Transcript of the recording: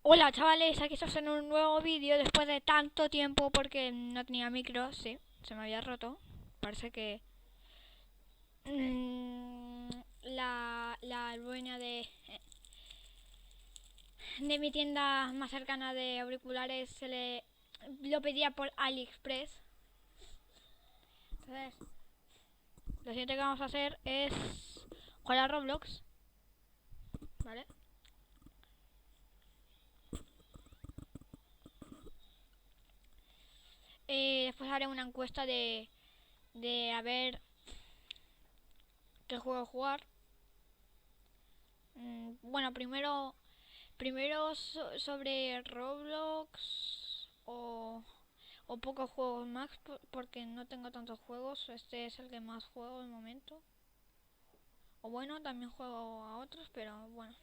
Hola chavales, aquí estamos en un nuevo vídeo después de tanto tiempo porque no tenía micro, sí, se me había roto. Parece que mm, la dueña de mi tienda más cercana de auriculares se le lo pedía por AliExpress. Entonces, lo siguiente que vamos a hacer es jugar a Roblox, ¿vale? Después haré una encuesta de a ver qué juego jugar. Bueno, primero sobre Roblox o pocos juegos más porque no tengo tantos juegos. Este es el que más juego de momento. O bueno, también juego a otros, pero bueno.